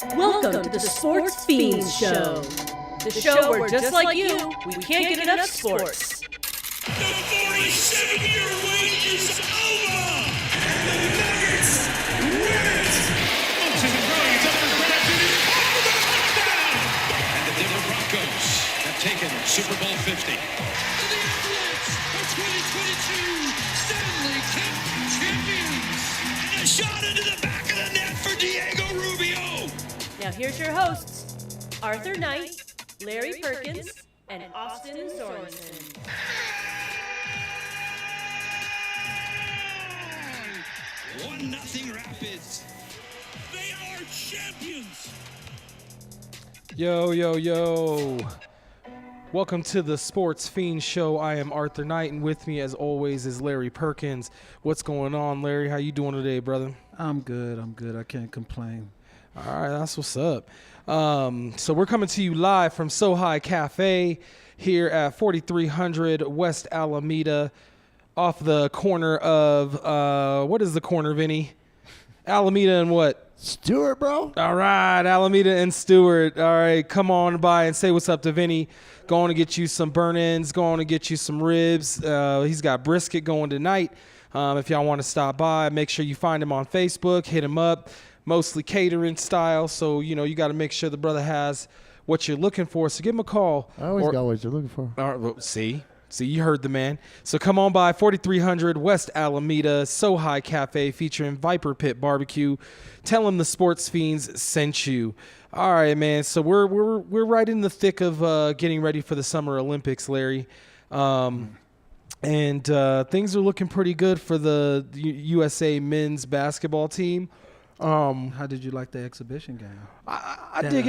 Welcome to the Sportz Phenz Show. The show where, just like you, we can't get enough sports. The 47-year wait is over! And the Nuggets win it! To the Brilliant upper grab to the touchdown! And the Denver Broncos have taken Super Bowl 50. The Avalanche are 2022 Stanley Cup champions! And a shot into the back of the net for Diego Rubio! Now here's your hosts, Arthur Knight, Larry Perkins, and Austin Sorensen. One nothing Rapids. They are champions. Yo. Welcome to the Sportz Phenz Show. I am Arthur Knight, and with me, as always, is Larry Perkins. What's going on, Larry? How you doing today, brother? I'm good. I can't complain. All right, that's what's up. So we're coming to you live from So High Cafe here at 4300 West Alameda, off the corner of, what is the corner, Vinny? Alameda and what? Stewart, bro. All right, Alameda and Stewart. All right, come on by and say what's up to Vinny. Going to get you some burn-ins, going to get you some ribs. He's got brisket going tonight. If y'all want to stop by, make sure you find him on Facebook, hit him up. Mostly catering style, so, you got to make sure the brother has what you're looking for. So give him a call. I always got what you're looking for. See, you heard the man. So come on by 4300 West Alameda, So High Cafe, featuring Viper Pit Barbecue. Tell them the Sportz Phenz sent you. All right, man. So we're right in the thick of getting ready for the Summer Olympics, Larry. And things are looking pretty good for the USA men's basketball team. How did you like the exhibition game? I dig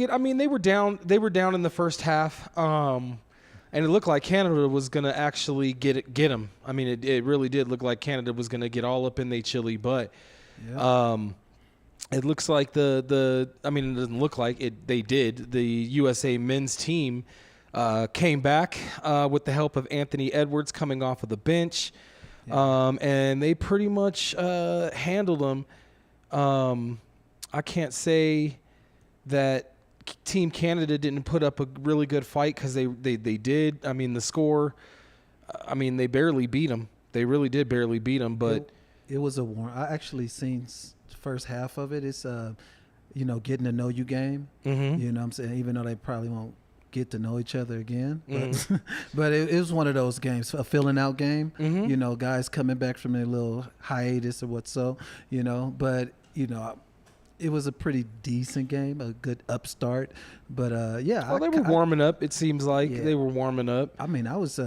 it. I mean, they were down in the first half, and it looked like Canada was going to actually get them. I mean, it really did look like Canada was going to get all up in their chili butt. Yeah. It looks like it doesn't look like it. They did. The USA men's team came back with the help of Anthony Edwards coming off of the bench, and they pretty much handled them. I can't say that Team Canada didn't put up a really good fight, because they did. I mean, the score, they barely beat them. They really did barely beat them, but it was a warm. I actually seen the first half of it. It's getting to know you game. Mm-hmm. You know what I'm saying? Even though they probably won't get to know each other again. Mm-hmm. But it was one of those games, a filling out game. Mm-hmm. Guys coming back from a little hiatus or what so, but it was a pretty decent game, a good upstart. But well, they were warming up. It seems like they were warming up. I mean, I was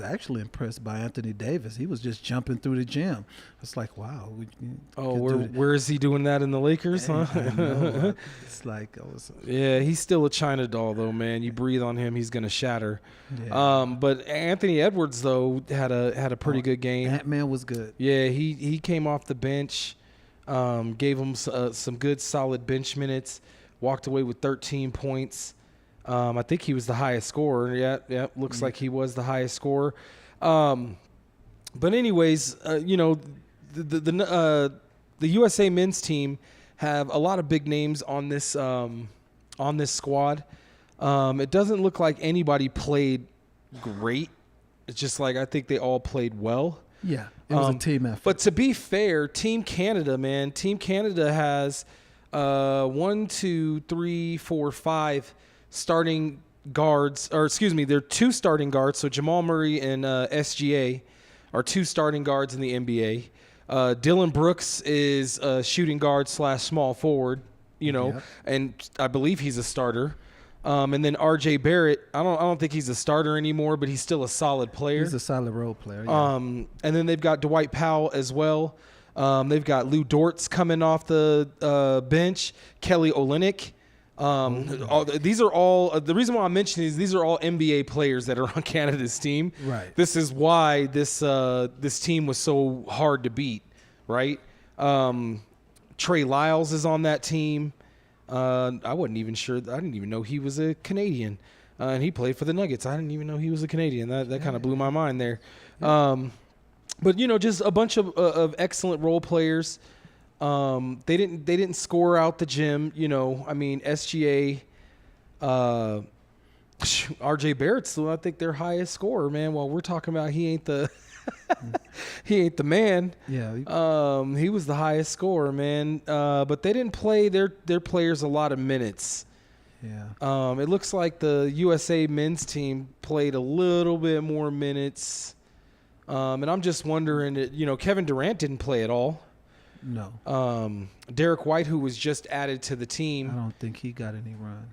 actually impressed by Anthony Davis. He was just jumping through the gym. It's like, wow. Where is he doing that in the Lakers? Huh? I know. It's like yeah, he's still a China doll, though, man. You breathe on him, he's gonna shatter. Yeah. But Anthony Edwards, though, had a pretty good game. Ant-Man was good. Yeah, he came off the bench, gave him some good solid bench minutes, walked away with 13 points. I think he was the highest scorer. Yeah, looks like he was the highest scorer. But anyways, the USA men's team have a lot of big names on this squad. It doesn't look like anybody played great. It's just like I think they all played well. Yeah, it was a team effort. But to be fair, Team Canada has 1, 2, 3, 4, 5 starting guards, or excuse me, they're 2 starting guards. So Jamal Murray and SGA are 2 starting guards in the NBA. Dylan Brooks is a shooting guard / small forward, and I believe he's a starter. And then RJ Barrett, I don't think he's a starter anymore, but he's still a solid player. He's a solid role player. Yeah. And then they've got Dwight Powell as well. They've got Lou Dortz coming off the bench, Kelly Olynyk. These are all the reason why I'm mentioning these are all NBA players that are on Canada's team. Right. This is why this team was so hard to beat, right? Trey Lyles is on that team. I wasn't even sure. I didn't even know he was a Canadian, and he played for the Nuggets. I didn't even know he was a Canadian. That kind of blew my mind there. But just a bunch of excellent role players. They didn't score out the gym. I mean, SGA, RJ Barrett's still, I think, their highest scorer, man. While we're talking about he ain't the man. Yeah. He was the highest scorer, man. But they didn't play their players a lot of minutes. Yeah. It looks like the USA men's team played a little bit more minutes. And I'm just wondering, Kevin Durant didn't play at all. No. Derek White, who was just added to the team. I don't think he got any run.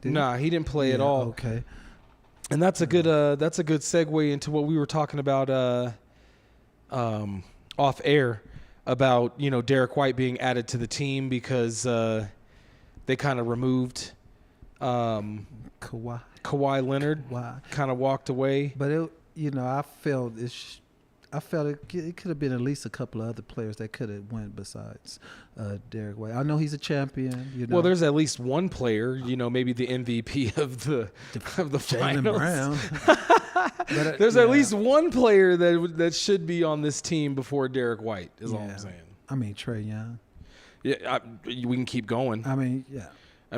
Nah, he didn't play at all. Okay. And that's a good segue into what we were talking about off air about, Derek White being added to the team because they kind of removed Kawhi Leonard. Kind of walked away. But I felt it could have been at least a couple of other players that could have went besides Derek White. I know he's a champion. Well, there's at least one player, maybe the MVP of the finals. Brown. But, there's at least one player that should be on this team before Derek White. Is all I'm saying. I mean, Trae Young. Yeah, we can keep going. I mean, yeah.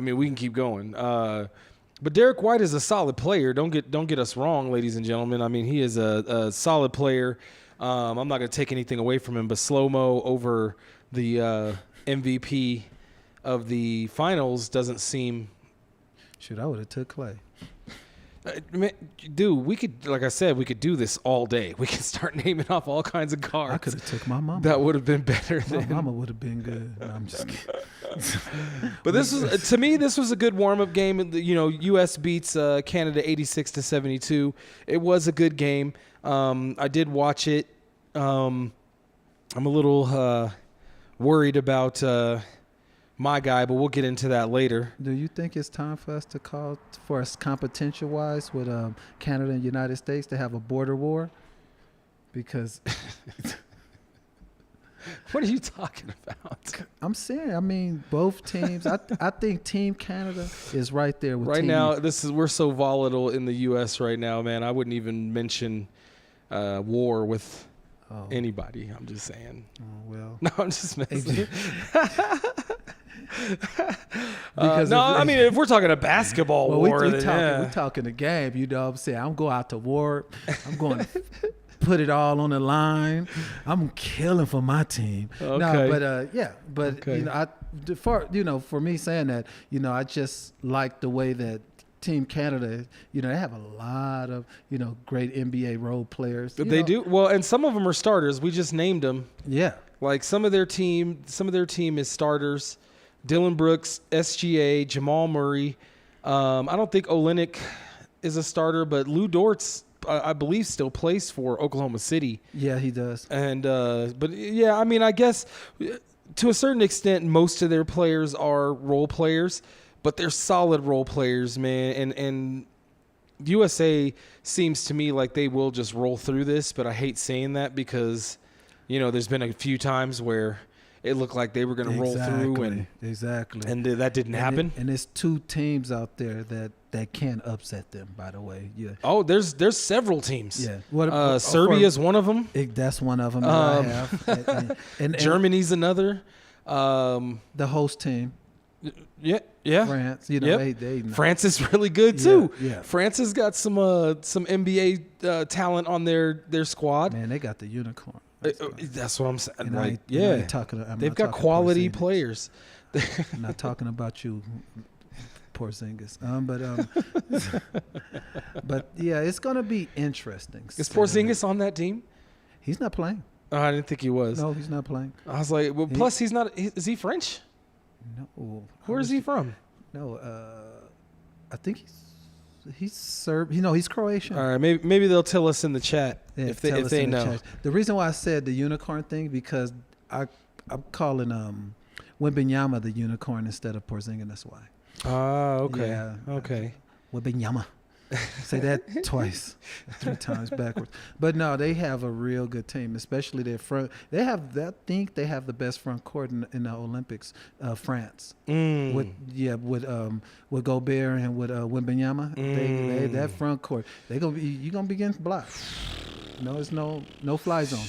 We can keep going. But Derek White is a solid player. Don't get us wrong, ladies and gentlemen. I mean, he is a solid player. I'm not going to take anything away from him, but slow-mo over the MVP of the finals doesn't seem. Shoot, I would have took Clay. Dude, we could, like I said, we could do this all day. We could start naming off all kinds of cards. I could have took my mama. That would have been better. My mama would have been good. No, I'm just kidding. But to me, this was a good warm-up game. U.S. beats Canada 86-72. It was a good game. I did watch it. I'm a little worried about my guy, but we'll get into that later. Do you think it's time for us to call for us competition-wise with Canada and United States to have a border war? Because what are you talking about? I'm saying, both teams. I think Team Canada is right there with. Right team now, we're so volatile in the U.S. right now, man. I wouldn't even mention war with anybody. I'm just saying. Oh well. No, I'm just messing. If we're talking a basketball war, we're talking a game. You know what I'm saying? I'm going out to war. I'm going to put it all on the line. I'm killing for my team. Okay. No, but okay. For me saying that, I just like the way that Team Canada, they have a lot of, great NBA role players. They do. Well, and some of them are starters. We just named them. Yeah. Like some of their team is starters. Dylan Brooks, SGA, Jamal Murray. I don't think Olynyk is a starter, but Lou Dortz, I believe, still plays for Oklahoma City. Yeah, he does. And I guess to a certain extent, most of their players are role players, but they're solid role players, man. And USA seems to me like they will just roll through this, but I hate saying that because, there's been a few times where it looked like they were going to roll through, and that didn't happen. And there's two teams out there that can upset them. By the way, yeah. Oh, there's several teams. Yeah, Serbia's one of them. That's one of them that I have. And Germany's another. The host team. Yeah. France. France is really good too. Yeah. France has got some NBA talent on their squad. Man, they got the unicorn. That's what I'm saying. They've got quality players. I'm not talking about you, Porzingis. But yeah, it's gonna be interesting. Is Porzingis on that team? He's not playing. Oh, I didn't think he was. No, he's not playing. I was like, well, plus he's not. Is he French? No. Where is he from? No, I think he's Serb. He's Croatian. All right, maybe they'll tell us in the chat if they know. Chat. The reason why I said the unicorn thing because I'm calling Wembanyama the unicorn instead of Porzingis. That's why. Okay. Yeah. Okay. Wembanyama. Say that twice, 3 times backwards. But no, they have a real good team, especially their front. I think they have the best front court in the Olympics. France, with Gobert and with Wembanyama, that front court, you're gonna be getting blocked. No, it's no fly zone.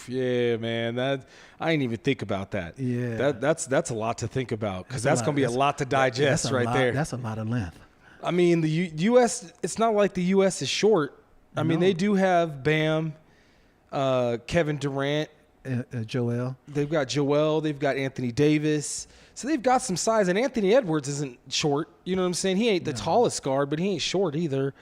Yeah, man. That I didn't even think about that. Yeah. That's a lot to think about because that's going to be a lot to digest right there. That's a lot of length. I mean, the U.S. It's not like the U.S. is short. I mean, they do have Bam, Kevin Durant, Joel. They've got Joel. They've got Anthony Davis. So they've got some size. And Anthony Edwards isn't short. You know what I'm saying? He ain't the tallest guard, but he ain't short either.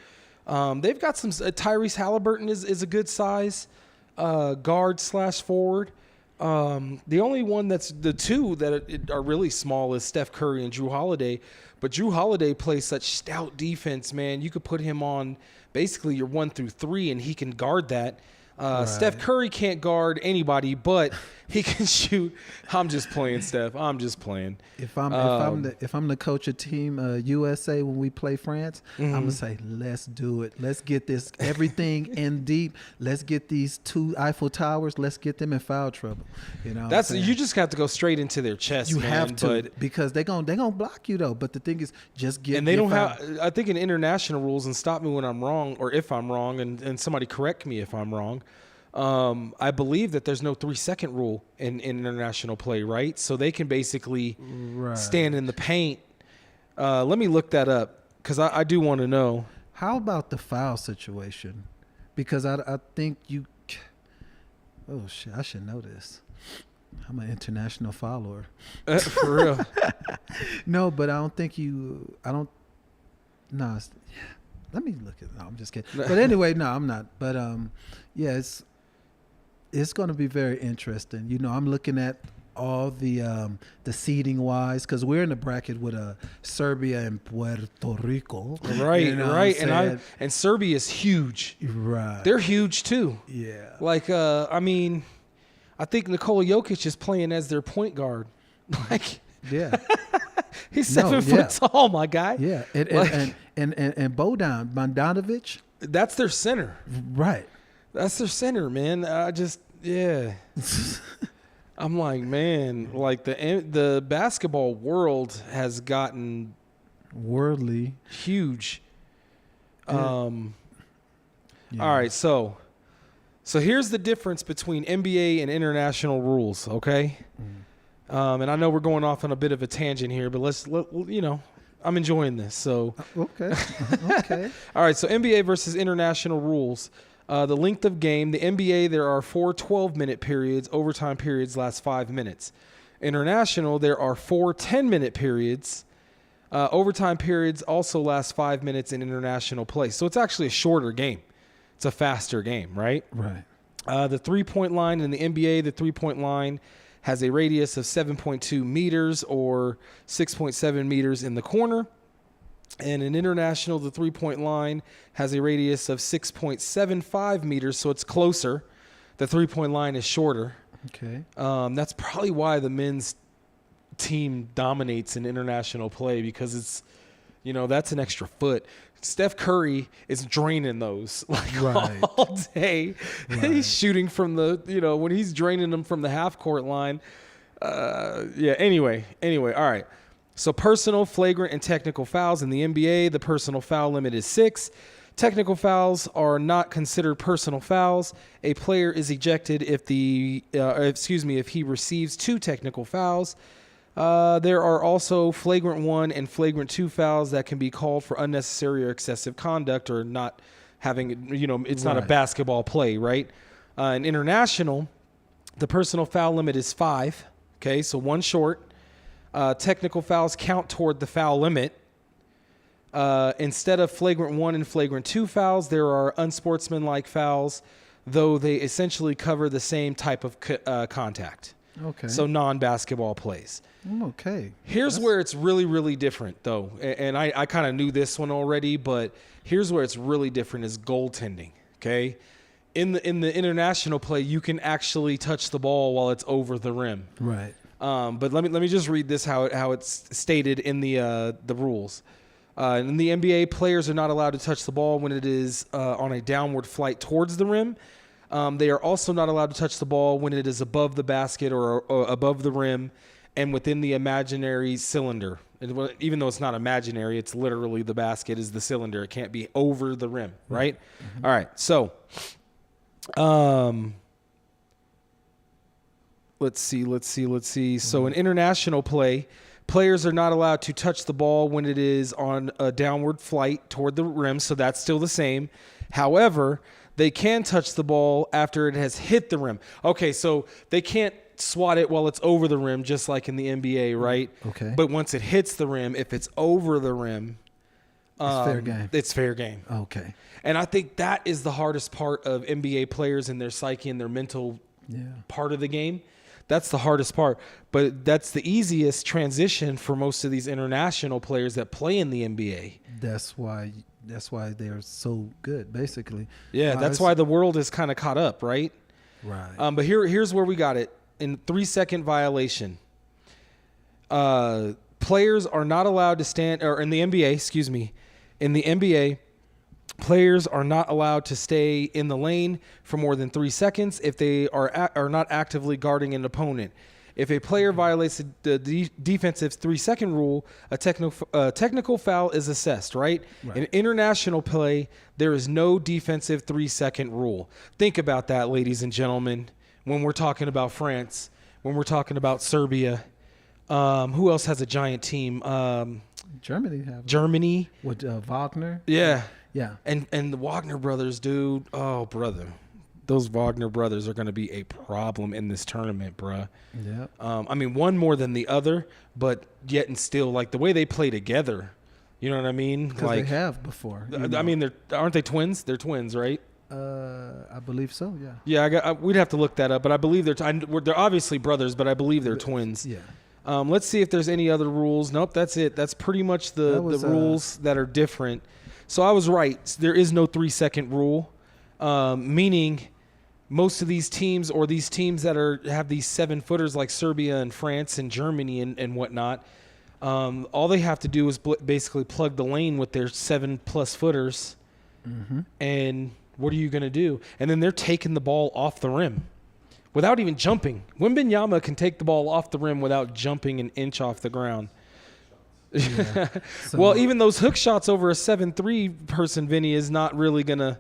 They've got some. Tyrese Halliburton is a good size guard / forward. The only one that's the two that are really small is Steph Curry and Drew Holiday. But Drew Holiday plays such stout defense, man. You could put him on basically your 1 through 3, and he can guard that. Right. Steph Curry can't guard anybody, but he can shoot. I'm just playing, Steph. I'm just playing. If I'm the coach of Team USA when we play France, I'm gonna say let's do it. Let's get this everything in deep. Let's get these 2 Eiffel Towers. Let's get them in foul trouble. You know, You just have to go straight into their chest. You man, have to but, because they're gonna block you though. But the thing is, just get and they don't foul. have. I think in international rules, and stop me when I'm wrong, or if I'm wrong, and somebody correct me if I'm wrong. I believe that there's no 3-second rule in international play, right? So they can basically stand in the paint. Let me look that up because I do want to know. How about the foul situation? Because I think you. Oh shit! I should know this. I'm an international follower. For real. No, but I don't think you. I don't. No. Let me look at it. No, I'm just kidding. But anyway, no, I'm not. But yeah, it's going to be very interesting. You know, I'm looking at all the seeding wise because we're in the bracket with Serbia and Puerto Rico. Right, you know right, and Serbia is huge. Right, they're huge too. Yeah, like I mean, I think Nikola Jokic is playing as their point guard. Like, yeah, he's 7 foot tall, my guy. Yeah, and Bojan Bogdanovic. That's their center. Right. That's their center, man. I'm like, man, like the basketball world has gotten worldly huge. Yeah. All right, so here's the difference between NBA and international rules, okay? And I know we're going off on a bit of a tangent here, but I'm enjoying this. So okay. All right, so NBA versus international rules. The length of game, the NBA, there are 4 12-minute periods. Overtime periods last 5 minutes. International, there are 4 10-minute periods. Overtime periods also last 5 minutes in international play. So it's actually a shorter game. It's a faster game, right? Right. The three-point line in the NBA, the three-point line has a radius of 7.2 meters or 6.7 meters in the corner. And in international, the three-point line has a radius of 6.75 meters, so it's closer. The three-point line is shorter. Okay. That's probably why the men's team dominates in international play because it's, that's an extra foot. Steph Curry is draining those all day. Right. He's shooting from the, when he's draining them from the half-court line. Anyway, all right. So personal, flagrant, and technical fouls in the NBA, the personal foul limit is 6. Technical fouls are not considered personal fouls. A player is ejected if he receives 2 technical fouls. There are also flagrant 1 and flagrant 2 fouls that can be called for unnecessary or excessive conduct or not having, it's not a basketball play, right? In international, the personal foul limit is 5. Okay, so 1 short. Technical fouls count toward the foul limit. Instead of flagrant 1 and flagrant 2 fouls, there are unsportsmanlike fouls, though they essentially cover the same type of contact. Okay. So non-basketball plays. Okay. Here's where it's really, really different, though. And I kind of knew this one already, but here's where it's really different is goaltending, okay? In the international play, you can actually touch the ball while it's over the rim. Right. But let me just read this how it's stated in the rules. In the NBA, players are not allowed to touch the ball when it is on a downward flight towards the rim. They are also not allowed to touch the ball when it is above the basket or above the rim and within the imaginary cylinder. And even though it's not imaginary, it's literally the basket is the cylinder. It can't be over the rim, right? Mm-hmm. All right, so Let's see. So in international play, players are not allowed to touch the ball when it is on a downward flight toward the rim, so that's still the same. However, they can touch the ball after it has hit the rim. Okay, so they can't swat it while it's over the rim, just like in the NBA, right? Okay. But once it hits the rim, if it's over the rim, It's fair game. It's fair game. Okay. And I think that is the hardest part of NBA players and their psyche and their mental part of the game. That's the hardest part. But that's the easiest transition for most of these international players that play in the NBA. That's why they're so good, basically. Yeah, that's why the world is kind of caught up, right? Right. But here's where we got it. In 3-second violation, players are not allowed to stand, or in the NBA, players are not allowed to stay in the lane for more than 3 seconds if they are not actively guarding an opponent. If a player violates the defensive 3-second rule, a technical foul is assessed, right? In international play, there is no defensive 3-second rule. Think about that, ladies and gentlemen, when we're talking about France, when we're talking about Serbia. Who else has a giant team? Germany. With Wagner. Yeah. Yeah. And the Wagner brothers, dude. Oh, brother. Those Wagner brothers are going to be a problem in this tournament, bruh. Yeah. I mean, one more than the other, but yet and still, like, the way they play together, you know what I mean? Because like, they have before. I mean, aren't they twins? They're twins, right? I believe so, yeah. Yeah, we'd have to look that up, but I believe they're obviously brothers, but I believe they're twins. Yeah. Let's see if there's any other rules. Nope, that's it. That's pretty much the rules that are different. So I was right. There is no 3-second rule, meaning most of these teams or these teams that have these 7-footers like Serbia and France and Germany and whatnot, all they have to do is basically plug the lane with their 7+ footers. Mm-hmm. And what are you going to do? And then they're taking the ball off the rim without even jumping. Wembanyama can take the ball off the rim without jumping an inch off the ground. Yeah. So, well, even those hook shots over a 7'3" person, Vinny, is not really going to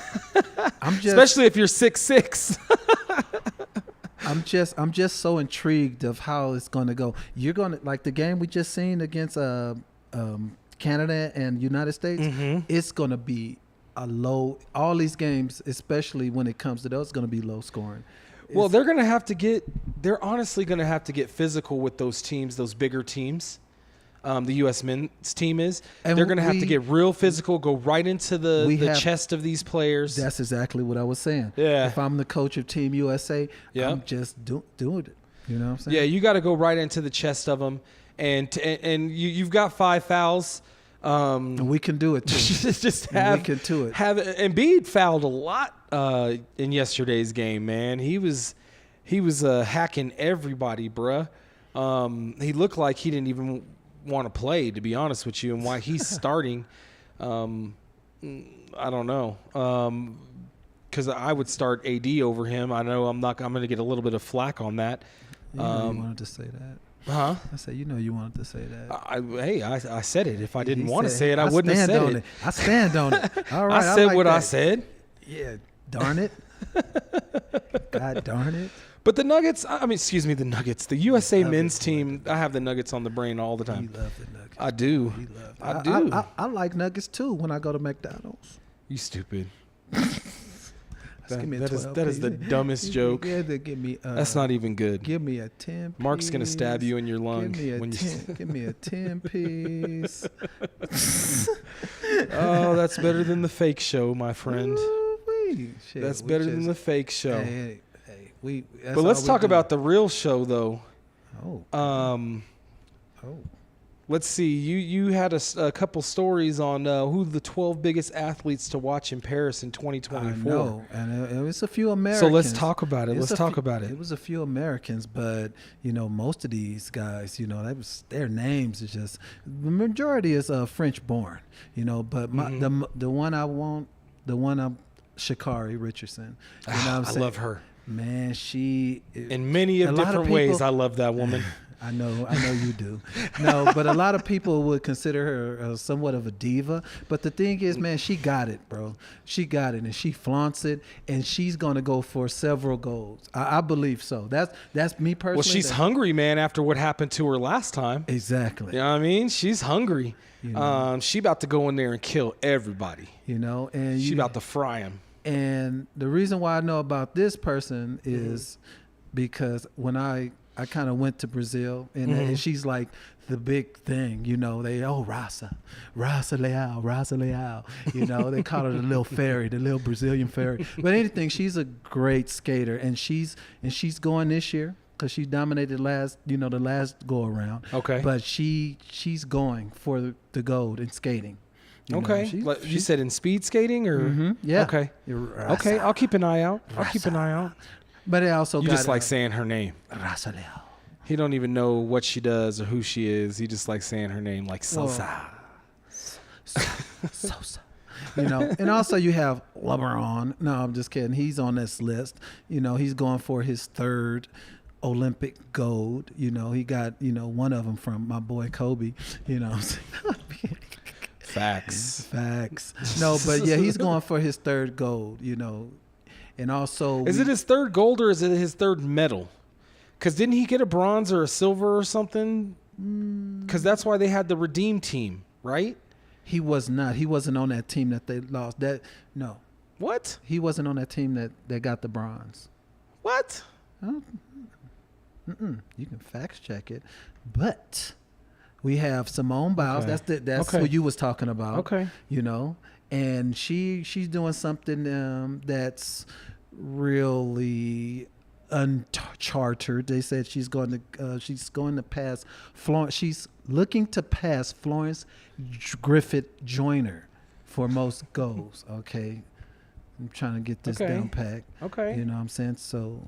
– especially if you're 6'6". I'm just so intrigued of how it's going to go. You're going to – like the game we just seen against Canada and United States, it's going to be a low – all these games, especially when it comes to those, it's going to be low scoring. Well, they're going to have to get – they're honestly going to have to get physical with those teams, those bigger teams. The U.S. men's team is. And they're going to have to get real physical, go right into the chest of these players. That's exactly what I was saying. Yeah. If I'm the coach of Team USA, I'm just doing it. You know what I'm saying? Yeah, you got to go right into the chest of them. And you've got 5 fouls. We can do it, too. We can do it. Embiid fouled a lot in yesterday's game, man. He was hacking everybody, bruh. He looked like he didn't even want to play, to be honest with you, and why he's starting, I don't know, because I would start AD over him. I know I'm going to get a little bit of flack on that. You wanted to say that. Huh? I said, you wanted to say that. I said it. If I didn't want to say it, I wouldn't have said it. I stand on it. All right, I said what I said. Yeah, darn it. God darn it. But the Nuggets, the Nuggets, the USA men's team, I have the Nuggets on the brain all the time. You love the Nuggets. I do. I do. I like Nuggets, too, when I go to McDonald's. You stupid. That is the dumbest joke. Give me, that's not even good. Give me a 10 piece. Mark's going to stab you in your lung. Give me a 10 piece. Oh, that's better than the fake show, my friend. Shit, that's better than the fake show. But let's talk about the real show, though. Oh. Let's see. You had a couple stories on who the 12 biggest athletes to watch in Paris in 2024. I know, and it was a few Americans. So let's talk about it. It was a few Americans, but most of these guys, their names is just the majority is French born. But the one I'm Sha'Carri Richardson. I love her. Man, she in many different ways. I love that woman. I know you do. No, but a lot of people would consider her somewhat of a diva. But the thing is, man, she got it, bro. She got it, and she flaunts it, and she's gonna go for several goals. I believe so. That's me personally. Well, she's hungry, man. After what happened to her last time. Exactly. You know what I mean? She's hungry. You know. She about to go in there and kill everybody. You know, and she about to fry him. And the reason why I know about this person is because when I kind of went to Brazil, and she's like the big thing, you know. Raça Leal, you know. They call her the little fairy, the little Brazilian fairy. But anything, she's a great skater, and she's going this year because she dominated the last go around. Okay, but she's going for the gold in skating. Okay, you said in speed skating or yeah. Okay, okay. I'll keep an eye out. But it also you got just like saying her name. Raça Leal. He don't even know what she does or who she is. He just likes saying her name, like Sosa. Sosa. You know, and also you have LeBron. No, I'm just kidding. He's on this list. You know, he's going for his third Olympic gold. You know, he got, one of them from my boy Kobe. You know. Facts. No, but yeah, he's going for his third gold, And also, is it his third gold or is it his third medal? Because didn't he get a bronze or a silver or something? Because that's why they had the Redeem team, right? He was not. He wasn't on that team that they lost. No. What? He wasn't on that team that got the bronze. What? You can fact check it, but. We have Simone Biles. Okay. That's who you was talking about. Okay. And she's doing something that's really uncharted. They said she's going to pass Florence. She's looking to pass Florence Griffith Joyner for most goals. Okay. I'm trying to get this down packed. Okay. You know what I'm saying? So,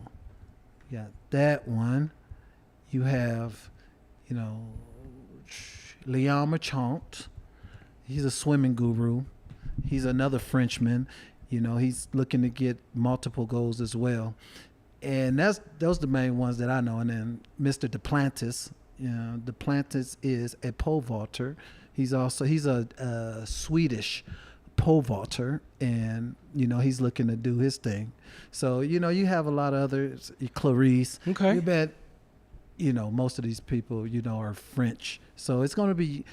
yeah, that one. You have, Leon Marchand, he's a swimming guru. He's another Frenchman. He's looking to get multiple goals as well. And those the main ones that I know. And then Mr. Duplantis. Duplantis is a pole vaulter. He's a Swedish pole vaulter, and he's looking to do his thing. So you have a lot of others. Clarice. Okay. You bet. Most of these people, are French. So it's going to be,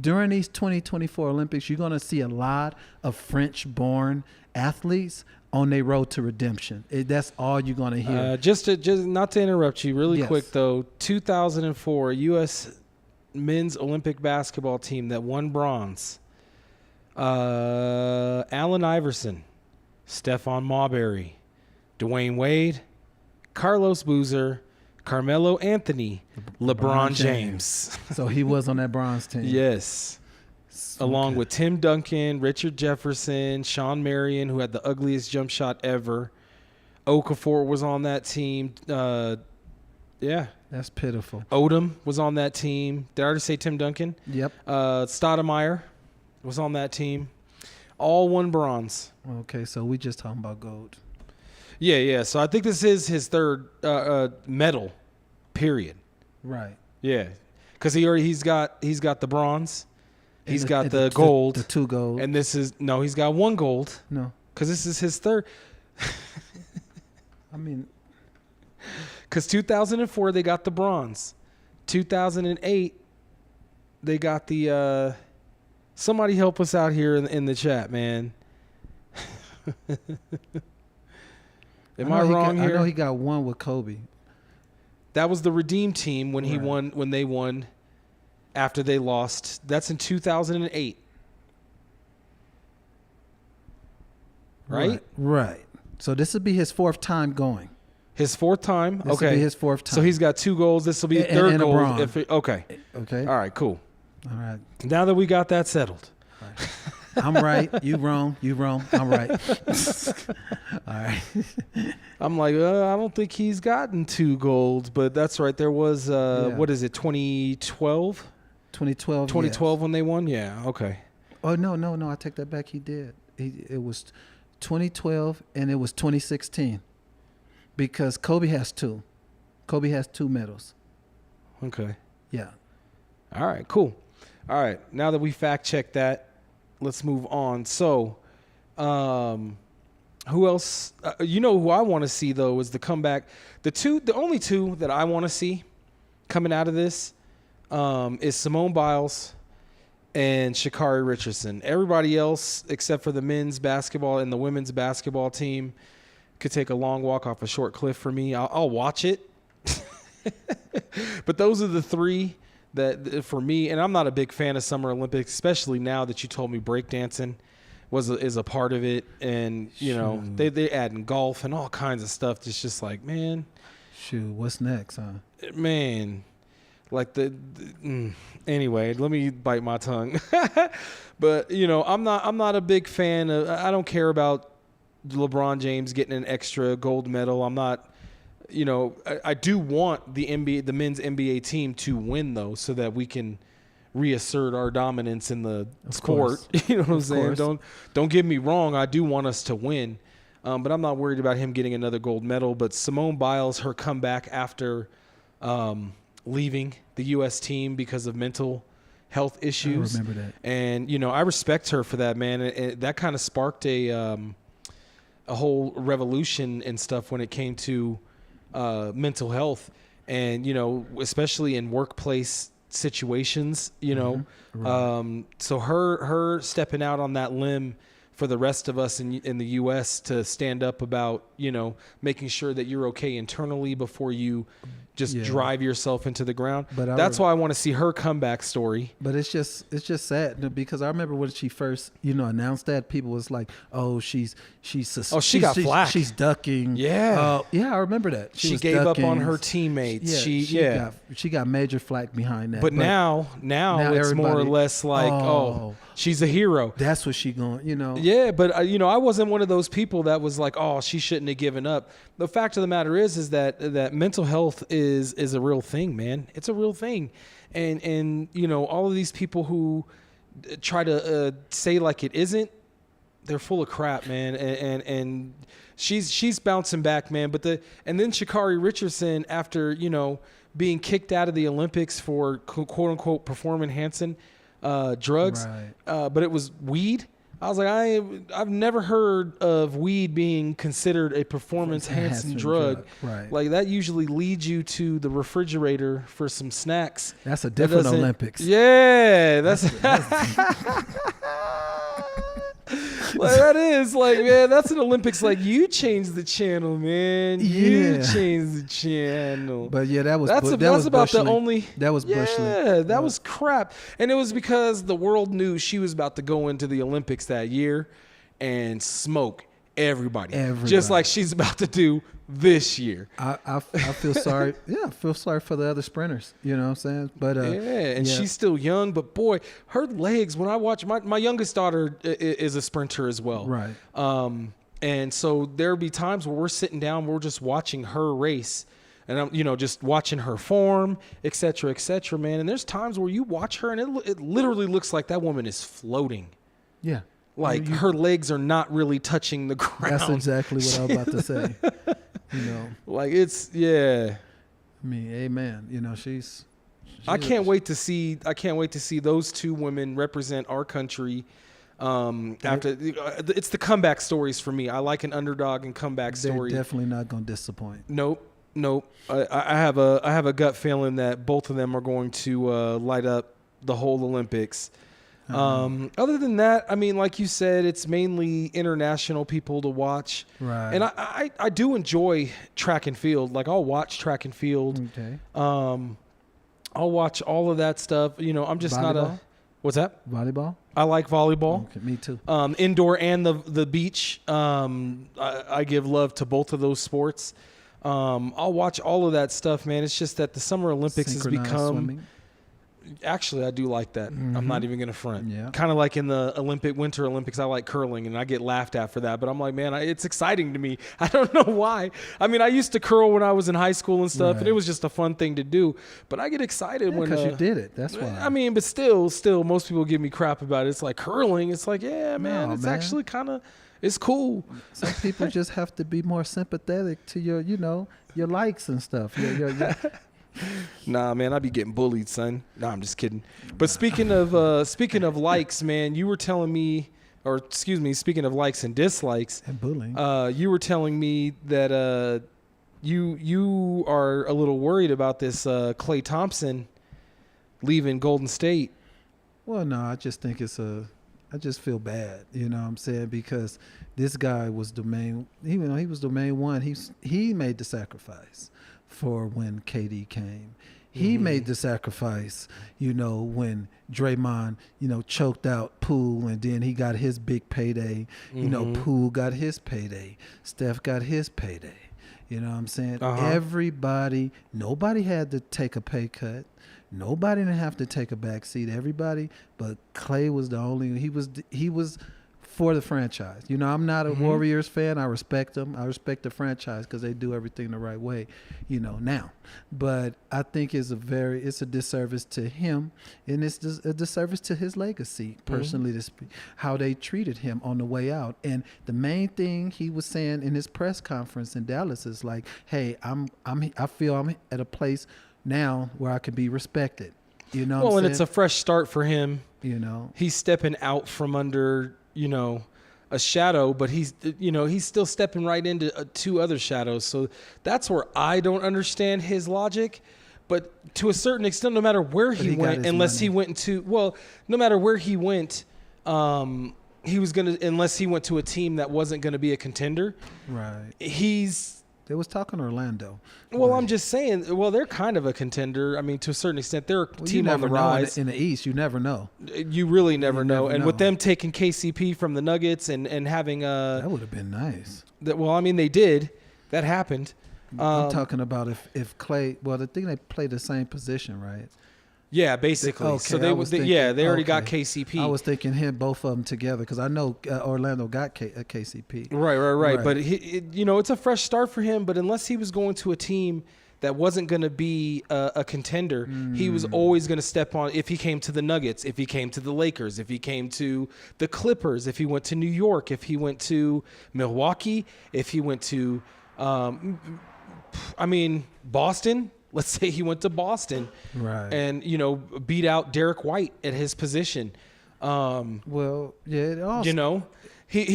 during these 2024 Olympics, you're going to see a lot of French-born athletes on their road to redemption. That's all you're going to hear. Just not to interrupt you really quick, though, 2004 U.S. men's Olympic basketball team that won bronze, Allen Iverson, Stephon Marbury, Dwayne Wade, Carlos Boozer, Carmelo Anthony, LeBron James. So he was on that bronze team. Yes. Along with Tim Duncan, Richard Jefferson, Sean Marion, who had the ugliest jump shot ever. Okafor was on that team. Yeah. That's pitiful. Odom was on that team. Did I already say Tim Duncan? Yep. Stoudemire was on that team. All won bronze. Okay, so we just talking about gold. Yeah. So I think this is his third medal, period. Right. Yeah, because he's got the bronze, he's got the gold, the 2 gold, and he's got 1 gold. No, because this is his third. I mean, because 2004 they got the bronze, 2008 they got the. Somebody help us out here in the chat, man. Am I wrong here? I know he got 1 with Kobe. That was the Redeem team when he won, when they won after they lost. That's in 2008. Right? Right. So this would be his 4th time going. His 4th time? This will be his 4th time. So he's got 2 goals. This will be the third and goal. Okay. All right, cool. All right. Now that we got that settled. All right. I'm right. You wrong. I'm right. All right. I'm like, I don't think he's gotten 2 golds, but that's right. There was, what is it, 2012? 2012. 2012 when they won? Yeah, okay. Oh, no. I take that back. He did. It was 2012 and it was 2016 because Kobe has 2. Kobe has 2 medals. Okay. Yeah. All right, cool. All right, now that we fact-checked that, let's move on. So, who else? Who I want to see, though, is the comeback. The only two that I want to see coming out of this is Simone Biles and Sha'Carri Richardson. Everybody else, except for the men's basketball and the women's basketball team, could take a long walk off a short cliff for me. I'll watch it. But those are the three that for me, and I'm not a big fan of Summer Olympics, especially now that you told me breakdancing is a part of it, and they add in golf and all kinds of stuff. It's just like, man, shoot, what's next, huh? Man, like anyway, let me bite my tongue. But I'm not a big fan of. I don't care about LeBron James getting an extra gold medal. I'm not. I do want the men's NBA team to win, though, so that we can reassert our dominance in the sport. You know what I'm saying? Don't get me wrong. I do want us to win, but I'm not worried about him getting another gold medal. But Simone Biles, her comeback after leaving the U.S. team because of mental health issues. I remember that. And, I respect her for that, man. And that kind of sparked a whole revolution and stuff when it came to mental health, and especially in workplace situations. Right. So her stepping out on that limb for the rest of us in the U.S. to stand up about making sure that you're okay internally before you just drive yourself into the ground. But that's why I want to see her comeback story. But it's just sad because I remember when she first announced that, people was like, oh, she got flack. She's ducking. Yeah. I remember that. She gave up on her teammates. She got major flack behind that. But now it's more or less like, she's a hero. That's what she going, Yeah, but I wasn't one of those people that was like, oh, she shouldn't have given up. The fact of the matter is that mental health is a real thing, man. It's a real thing. And all of these people who try to say like it isn't, they're full of crap, man. And she's bouncing back, man. And then Sha'Carri Richardson, after, being kicked out of the Olympics for quote unquote perform enhancing drugs, right. But it was weed. I was like, I've never heard of weed being considered a performance-enhancing drug. Right. Like, that usually leads you to the refrigerator for some snacks. That's a different Olympics. Yeah, that's like, that is like, man, that's an Olympics. Like, you changed the channel, man. You changed the channel. But yeah, that was that's about the only. That was Bush League. Yeah, that was crap, and it was because the world knew she was about to go into the Olympics that year and smoke everybody. Just like she's about to do this year. I feel sorry. Yeah, I feel sorry for the other sprinters. You know what I'm saying? But she's still young. But boy, her legs. When I watch my youngest daughter is a sprinter as well. Right. And so there'll be times where we're sitting down, we're just watching her race, and I'm just watching her form, et cetera, man. And there's times where you watch her, and it literally looks like that woman is floating. Yeah. Like her legs are not really touching the ground. That's exactly what I was about to say. Like I mean, amen. She's I can't wait to see those two women represent our country. After it's the comeback stories for me. I like an underdog and comeback story. They're definitely not going to disappoint. Nope. I have a gut feeling that both of them are going to light up the whole Olympics. Other than that, I mean, like you said, it's mainly international people to watch. Right. And I do enjoy track and field. Like, I'll watch track and field. Okay. I'll watch all of that stuff. I'm just volleyball? not a. What's that? Volleyball? I like volleyball. Okay, me too. Indoor and the beach. I give love to both of those sports. I'll watch all of that stuff, man. It's just that the Summer Olympics has become. Swimming. Actually, I do like that. Mm-hmm. I'm not even going to front. Yeah. Kind of like in the Winter Olympics, I like curling, and I get laughed at for that. But I'm like, man, it's exciting to me. I don't know why. I mean, I used to curl when I was in high school and stuff, and it was just a fun thing to do. But I get excited when because you did it. That's why. I mean, but still, most people give me crap about it. It's like curling. It's like, yeah, man, actually kind of. It's cool. Some people just have to be more sympathetic to your likes and stuff. Nah, man, I be getting bullied, son. Nah, I'm just kidding. But speaking of likes, man, you were telling me, or excuse me, speaking of likes and dislikes, And bullying. you were telling me that you are a little worried about this Klay Thompson leaving Golden State. Well, no, I just think I just feel bad, you know what I'm saying? Because this guy was the main, he was the main one. He made the sacrifice for when KD came. He made the sacrifice, when Draymond, choked out Poole, and then he got his big payday. Poole got his payday. Steph got his payday. You know what I'm saying? Everybody, nobody had to take a pay cut. Nobody didn't have to take a back seat. Everybody, but Klay was the only. He was for the franchise. I'm not a Warriors fan. I respect them. I respect the franchise because they do everything the right way. Now, but I think it's a disservice to him, and it's a disservice to his legacy. Personally, to speak, how they treated him on the way out, and the main thing he was saying in his press conference in Dallas is like, "Hey, I feel I'm at a place now where I can be respected." Well, and it's a fresh start for him. He's stepping out from under, a shadow, but he's still stepping right into two other shadows. So that's where I don't understand his logic. But to a certain extent, no matter where he went, unless he went no matter where he went, he was unless he went to a team that wasn't gonna be a contender. Right. They was talking Orlando. Well, I'm just saying. Well, they're kind of a contender. I mean, to a certain extent, they're a team on the rise. In the East, you never know. You really never know. And with them taking KCP from the Nuggets and having that would have been nice. They did. That happened. I'm talking about if Klay. Well, the thing they play the same position, right? Yeah, basically. So they already got KCP. I was thinking both of them together because I know Orlando got KCP. Right. But it's a fresh start for him. But unless he was going to a team that wasn't going to be a contender, he was always going to step on. If he came to the Nuggets, if he came to the Lakers, if he came to the Clippers, if he went to New York, if he went to Milwaukee, if he went to, Boston. Let's say he went to Boston, right, and beat out Derek White at his position. He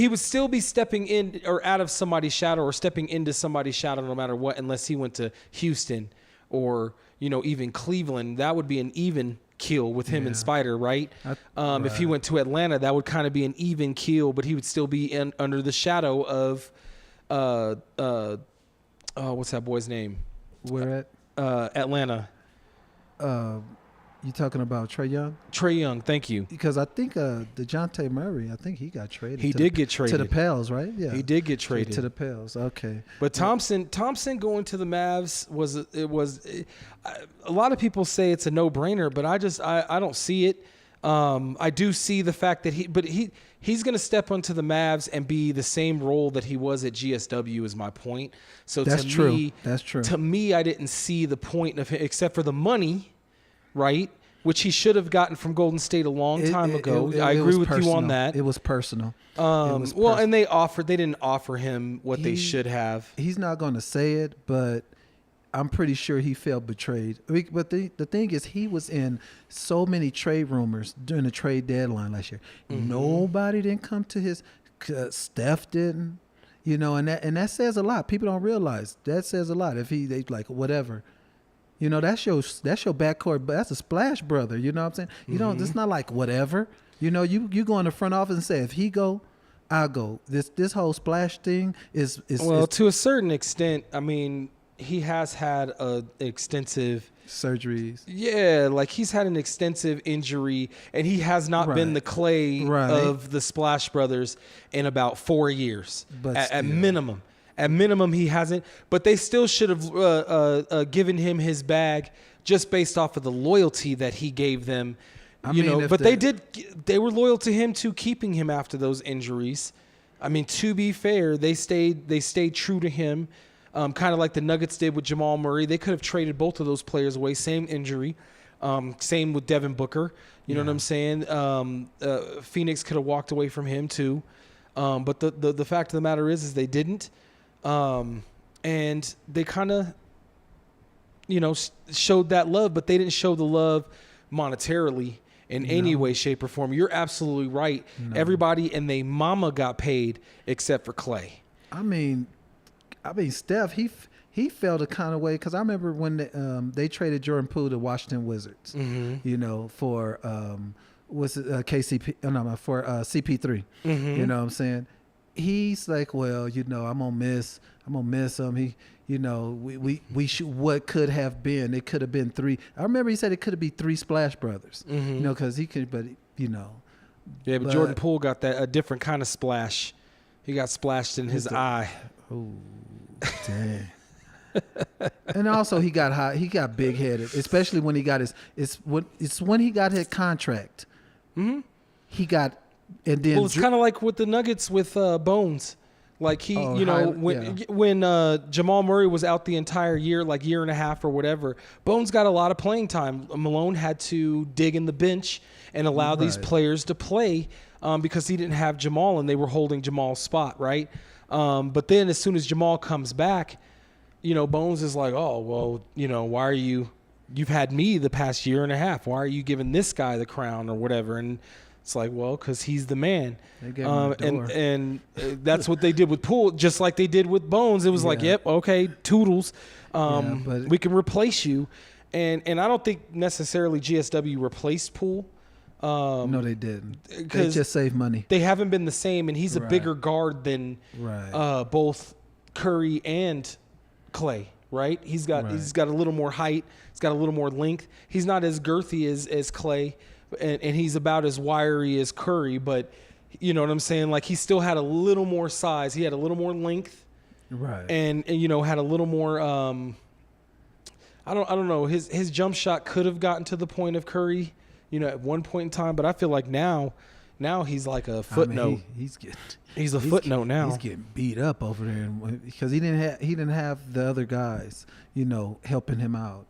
would still be stepping in or out of somebody's shadow or stepping into somebody's shadow no matter what, unless he went to Houston or even Cleveland. That would be an even keel with him and Spider, right? If he went to Atlanta, that would kind of be an even keel, but he would still be under the shadow of what's that boy's name? Where at? Atlanta. You talking about Trae Young? Trae Young, thank you. Because I think DeJounte Murray, I think he got traded. He did get traded to the Pels, right? Yeah, he did get traded to the Pels. Okay, but Thompson going to the Mavs was a lot of people say it's a no-brainer, but I don't see it. I do see the fact that he's going to step onto the Mavs and be the same role that he was at GSW is my point. So that's true. That's true. To me, I didn't see the point of him except for the money, right? Which he should have gotten from Golden State a long time ago. I agree with you on that. It was personal. And they didn't offer him what they should have. He's not going to say it, but I'm pretty sure he felt betrayed. But the thing is, he was in so many trade rumors during the trade deadline last year. Nobody didn't come to his. Steph didn't, and that says a lot. People don't realize that says a lot. If they like whatever, that's your backcourt. But that's a splash brother. You know what I'm saying? It's not like whatever. You go in the front office and say, if he go, I'll go. This whole splash thing is to a certain extent. I mean, he has had extensive surgeries. Yeah, like he's had an extensive injury, and he has not been the Klay of the Splash Brothers in about 4 years. But at minimum. At minimum, he hasn't. But they still should have given him his bag just based off of the loyalty that he gave them. But they were loyal to him too, keeping him after those injuries. I mean, to be fair, they stayed true to him. Kind of like the Nuggets did with Jamal Murray. They could have traded both of those players away. Same injury. Same with Devin Booker. You know what I'm saying? Phoenix could have walked away from him too. But the fact of the matter is they didn't. And they kind of, showed that love, but they didn't show the love monetarily in any way, shape, or form. You're absolutely right. No. Everybody and they mama got paid except for Clay. I mean, Steph, he felt a kind of way because I remember when they traded Jordan Poole to Washington Wizards, for KCP, for CP3. You know what I'm saying? He's like, well, I'm gonna miss him. We should. What could have been? It could have been 3. I remember he said it could have been 3 Splash Brothers. Because he could, but Yeah, but Jordan Poole got a different kind of splash. He got splashed in his eye. Oh, dang. And also he got high. He got big headed, especially when he got it's when he got his contract. He got. And then it's kind of like with the Nuggets with Bones. Like when Jamal Murray was out the entire year, like year and a half or whatever, Bones got a lot of playing time. Malone had to dig in the bench and allow these players to play because he didn't have Jamal and they were holding Jamal's spot, right? But then as soon as Jamal comes back, Bones is like, oh, well, why are you've had me the past year and a half. Why are you giving this guy the crown or whatever? And it's like, well, because he's the man. They gave him the door. And that's what they did with Poole, just like they did with Bones. It was like, yep, okay, toodles. But we can replace you. And I don't think necessarily GSW replaced Poole. No, they didn't. They just saved money. They haven't been the same, and he's a bigger guard than both Curry and Clay. Right? He's got a little more height. He's got a little more length. He's not as girthy as Clay. And he's about as wiry as Curry, but you know what I'm saying? Like he still had a little more size. He had a little more length, right? And had a little more. I don't know. His jump shot could have gotten to the point of Curry, at one point in time. But I feel like now he's like a footnote. He's a footnote now. He's getting beat up over there because he didn't have the other guys, helping him out.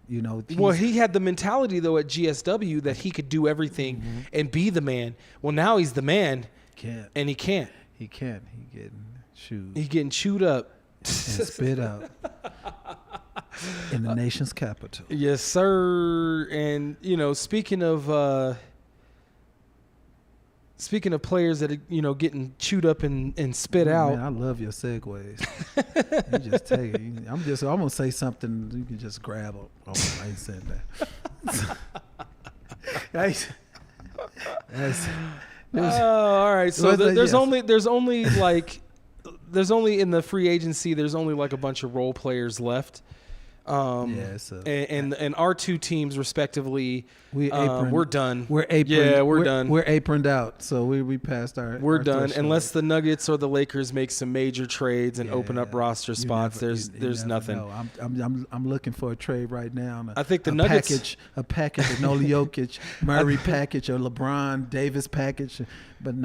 Well, he had the mentality though at GSW that he could do everything and be the man. Well, now he's the man, and he can't. He can't. He's getting chewed up and spit out in the nation's capital. Yes, sir. And Speaking of players that are, getting chewed up and spit out. Man, I love your segues. You just take it. I'm gonna say something. You can just grab it. Oh, I ain't saying that. All right. So there's only in the free agency. There's only like a bunch of role players left. And our two teams respectively, we're done. We're aproned. Yeah, we're done. We're aproned out, so we passed our. We're our done threshold. unless the Nuggets or the Lakers make some major trades and open up roster spots. There's nothing. Know. I'm looking for a trade right now. I think the Nuggets a package of Nikola Jokic, Murray package, or LeBron Davis package. But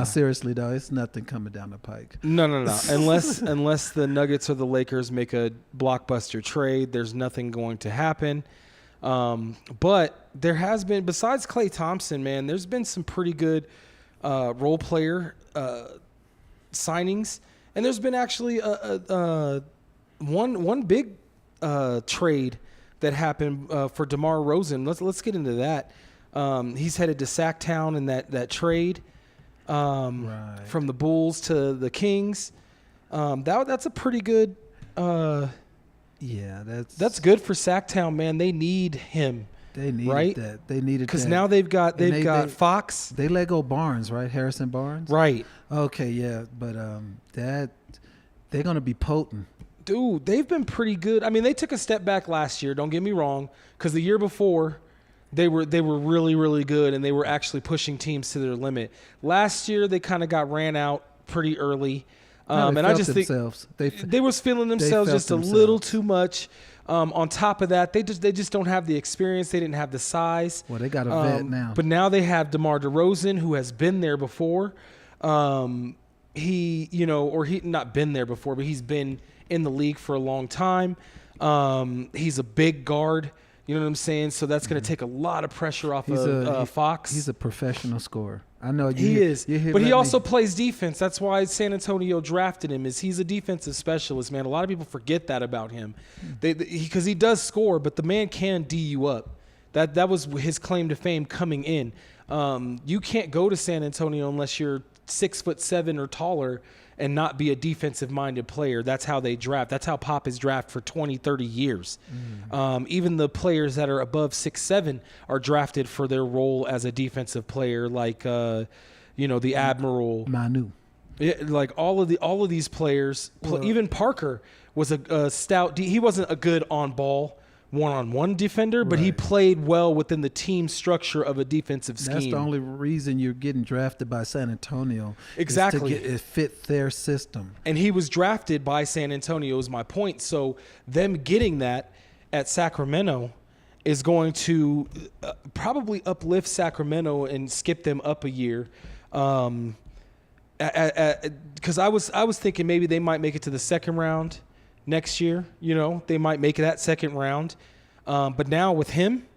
seriously though, it's nothing coming down the pike. No. unless the Nuggets or the Lakers make a blockbuster trade, there's nothing going to happen. But there has been, besides Klay Thompson, man, there's been some pretty good role player signings, and there's been actually one big trade that happened for DeMar DeRozan. Let's get into that. He's headed to Sacktown in that trade from the Bulls to the Kings. That's a pretty good. That's good for Sacktown, man. They need him. They needed that. They needed because now they've got Fox. They let go Barnes, right? Harrison Barnes. Right. Okay, yeah, but they're gonna be potent. Dude, they've been pretty good. I mean, they took a step back last year. Don't get me wrong, because the year before. They were really, really good, and they were actually pushing teams to their limit. Last year, they kind of got ran out pretty early, and I just think they was feeling themselves just a little too much. On top of that, they just don't have the experience. They didn't have the size. Well, they got a vet now. But now they have DeMar DeRozan, who has been there before. He not been there before, but he's been in the league for a long time. He's a big guard. You know what I'm saying? So that's going to take a lot of pressure off of Fox. He's a professional scorer. I know He is, but he let also me- plays defense. That's why San Antonio drafted him. He's a defensive specialist, man. A lot of people forget that about him, because he does score, but the man can D you up. That was his claim to fame coming in. You can't go to San Antonio unless you're 6'7" or taller and not be a defensive-minded player. That's how they draft. That's how Pop is drafted for 20, 30 years. Even the players that are above 6'7" are drafted for their role as a defensive player, like the Admiral. Manu. Yeah, like all of these players, even Parker was a stout. He wasn't a good on-ball one-on-one defender, but he played well within the team structure of a defensive scheme. That's the only reason you're getting drafted by San Antonio. Exactly. It fit their system. And he was drafted by San Antonio is my point. So them getting that at Sacramento is going to probably uplift Sacramento and skip them up a year. Because I was thinking maybe they might make it to the second round next year. They might make it that second round. But now with him,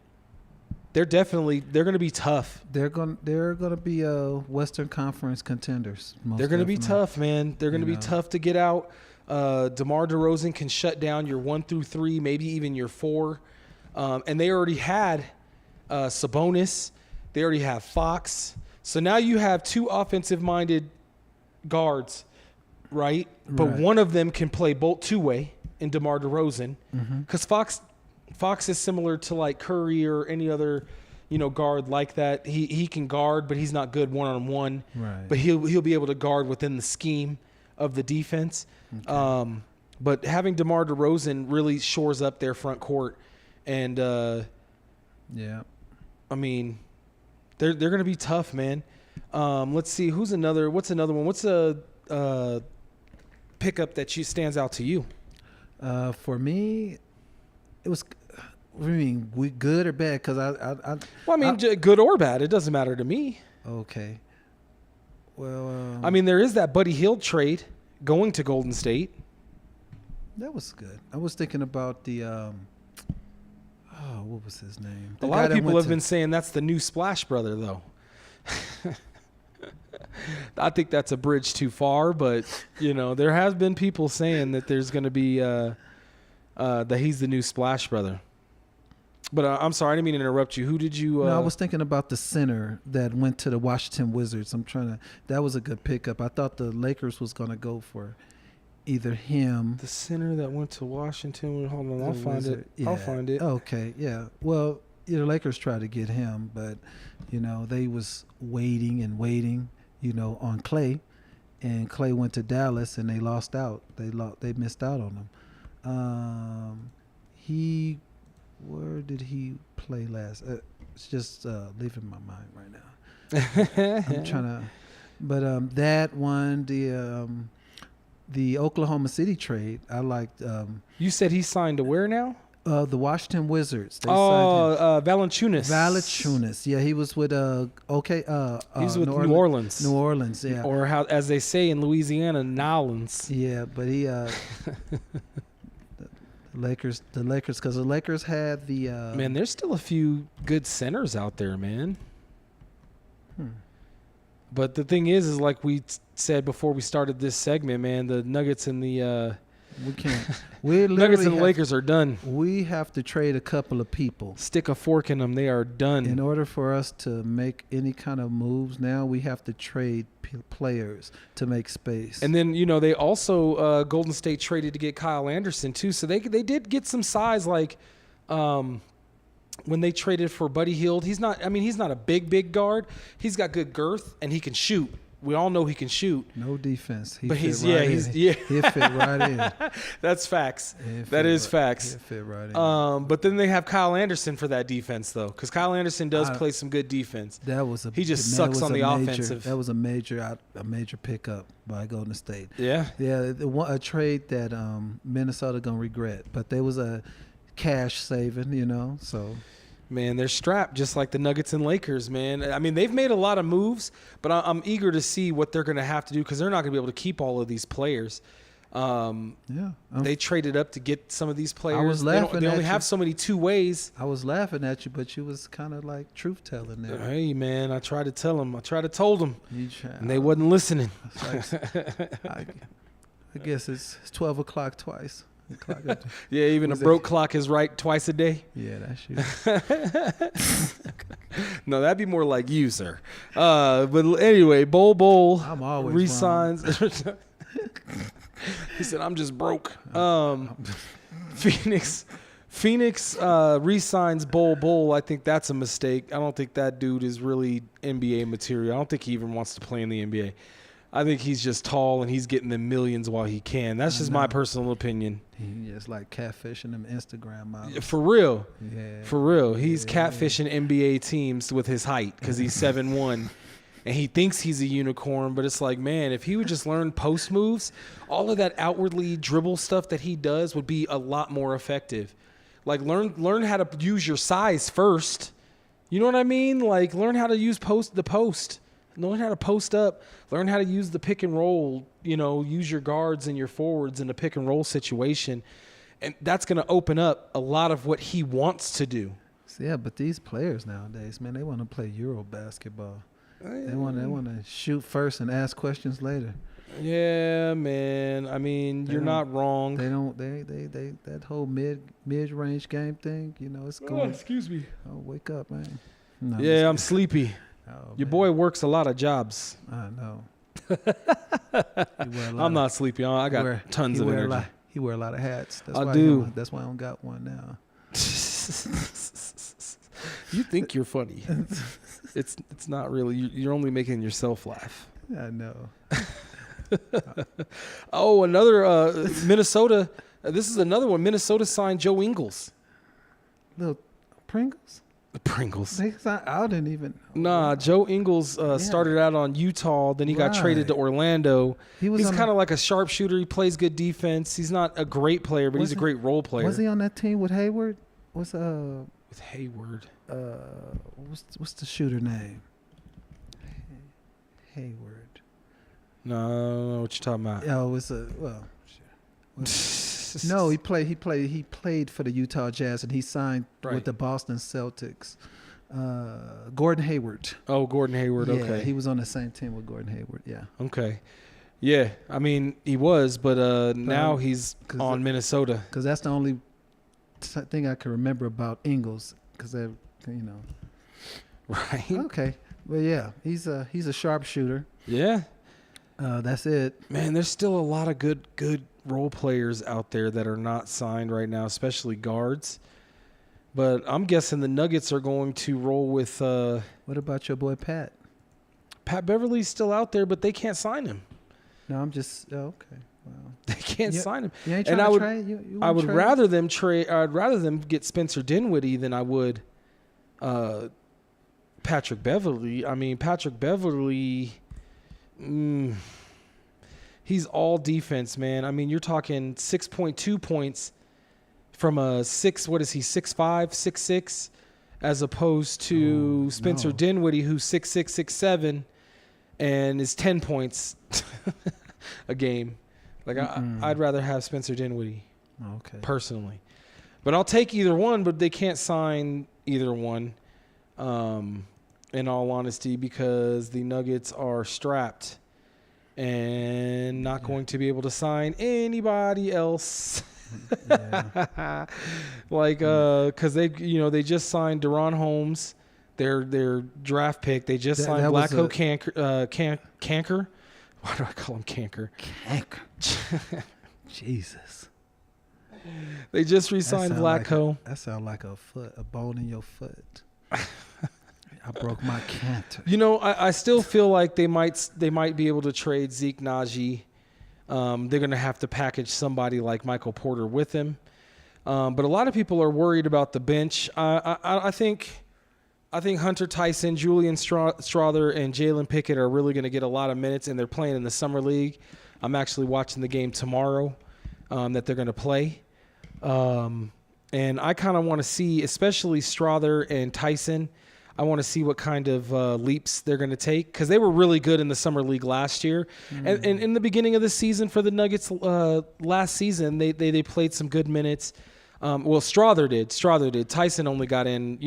they're going to be tough. They're going to be Western Conference contenders. They're going to be tough, man. They're going to be tough to get out. DeMar DeRozan can shut down your 1 through 3, maybe even your 4. And they already had Sabonis. They already have Fox. So now you have 2 offensive-minded guards, right? But one of them can play both two-way in DeMar DeRozan, because Fox is similar to like Curry or any other, guard like that. He can guard, but he's not good one-on-one. Right. But he'll be able to guard within the scheme of the defense. Okay. But having DeMar DeRozan really shores up their front court, and I mean, they're going to be tough, man. Let's see what's another one. What's a pickup that stands out to you? For me, it was. I mean, we good or bad? Because good or bad, it doesn't matter to me. Okay. Well, I mean, there is that Buddy Hield trade going to Golden State. That was good. I was thinking about the. What was his name? A lot of people have been saying that's the new Splash Brother, though. I think that's a bridge too far, but there has been people saying that there's going to be that he's the new Splash Brother. But I'm sorry, I didn't mean to interrupt you. Who did you? No, I was thinking about the center that went to the Washington Wizards. That was a good pickup. I thought the Lakers was going to go for either him. The center that went to Washington. Hold on, I'll find it. Yeah. I'll find it. Okay, yeah. Well, the Lakers tried to get him, but they was waiting on Clay, and Clay went to Dallas and they lost out. They missed out on him. Where did he play last? It's just leaving my mind right now. I'm trying to, but that one, the Oklahoma City trade, I liked. You said he signed to where now? The Washington Wizards. They signed him. Valanciunas. Valanciunas. Yeah, he was with he's with New Orleans. New Orleans, yeah. Or how, as they say in Louisiana, Nolans. Yeah, but he the Lakers, because the Lakers had the man. There's still a few good centers out there, man. But the thing is like we said before we started this segment, man, the Nuggets and the we can't. We Nuggets and the Lakers are done. We have to trade a couple of people. Stick a fork in them. They are done. In order for us to make any kind of moves now, we have to trade players to make space. And then, they also Golden State traded to get Kyle Anderson too. So they did get some size, like when they traded for Buddy Hield. He's not a big guard. He's got good girth and he can shoot. We all know he can shoot. No defense. He fit right in. That's facts. That is facts. He fit right in. But then they have Kyle Anderson for that defense, though, because Kyle Anderson does play some good defense. He just sucks on the offensive. That was a major pickup by Golden State. Yeah. Yeah, a trade that Minnesota gonna regret, but there was a cash saving, so. Man, they're strapped just like the Nuggets and Lakers, man. I mean, they've made a lot of moves, but I'm eager to see what they're going to have to do because they're not going to be able to keep all of these players. They traded up to get some of these players. I was laughing They at only you. have so many two ways. I was laughing at you, but you was kind of like truth telling there. Hey, man, I tried to tell them. I tried to told them, You try, and they wasn't listening. I guess it's 12 o'clock twice. The clock up to- Yeah, even a Was it- broke clock is right twice a day. yeah, that's you. No, that'd be more like you, sir. But anyway, Bol I'm always resigns. He said, "I'm just broke." Phoenix re-signs Bol. I think that's a mistake. I don't think that dude is really NBA material. I don't think he even wants to play in the NBA. I think he's just tall and he's getting the millions while he can. That's just my personal opinion. He just like catfishing them Instagram models. For real. Yeah. For real. He's catfishing NBA teams with his height because he's 7'1". And he thinks he's a unicorn, but it's like, man, if he would just learn post moves, all of that outwardly dribble stuff that he does would be a lot more effective. Like learn how to use your size first. You know what I mean? Like learn how to use the post. Learn how to post up. Learn how to use the pick and roll. Use your guards and your forwards in a pick and roll situation. And that's going to open up a lot of what he wants to do. Yeah, but these players nowadays, man, they want to play Euro basketball. They want to shoot first and ask questions later. Yeah, man. I mean, you're not wrong. They don't. They that whole mid range game thing. It's going. Excuse me. Oh, wake up, man. No, Yeah, I'm sleepy. Oh, Your man. boy works a lot of jobs. I know. I'm not sleepy. I got tons of energy. He wear a lot of hats. That's I why do. That's why I don't got one now. You think you're funny. It's not really. You're only making yourself laugh. I know. Oh, another Minnesota. This is another one. Minnesota signed Joe Ingles. Little Pringles. The Pringles. I didn't even. Nah, Joe Ingles started out on Utah. Then he got traded to Orlando. He's kind of like a sharpshooter. He plays good defense. He's not a great player, but he's a great role player. Was he on that team with Hayward? With Hayward? what's the shooter name? Hayward. No, I don't know what you're talking about. Oh, no, he played for the Utah Jazz and he signed with the Boston Celtics. Gordon Hayward. Oh, Gordon Hayward. Yeah, Okay. he was on the same team with Gordon Hayward. Yeah. Okay. Yeah, I mean he was, but now he's on Minnesota. Because that's the only thing I can remember about Ingles. Because Right. Okay, but yeah, he's a sharpshooter. Yeah. That's it. Man, there's still a lot of good role players out there that are not signed right now, especially guards. But I'm guessing the Nuggets are going to roll with What about your boy Pat? Pat Beverly's still out there, but they can't sign him. No, I'm just okay. Wow. They can't sign him. You ain't And trying I to would, trade? You I wanna would trade? rather them trade. I'd rather them get Spencer Dinwiddie than I would Patrick Beverly. I mean, Patrick Beverly, he's all defense, man. I mean, you're talking 6.2 points from a 6'5", 6'6", as opposed to Spencer Dinwiddie, who's 6'6", 6'7", and is 10 points a game. Like I'd rather have Spencer Dinwiddie, personally. But I'll take either one. But they can't sign either one, in all honesty, because the Nuggets are strapped and not going to be able to sign anybody else. Because they just signed Deron Holmes, their draft pick. They just signed Blacko Canker. Why do I call him Canker? Canker. Jesus. They just re-signed Blacko. That sounds like a bone in your foot. I broke my canter. I still feel like they might be able to trade Zeke Naji. They're going to have to package somebody like Michael Porter with him. But a lot of people are worried about the bench. I think Hunter Tyson, Julian Strother, and Jalen Pickett are really going to get a lot of minutes, and they're playing in the summer league. I'm actually watching the game tomorrow that they're going to play. And I kind of want to see, especially Strother and Tyson, I want to see what kind of leaps they're going to take because they were really good in the summer league last year, and in the beginning of the season for the Nuggets last season they played some good minutes. Strother did. Tyson only got in,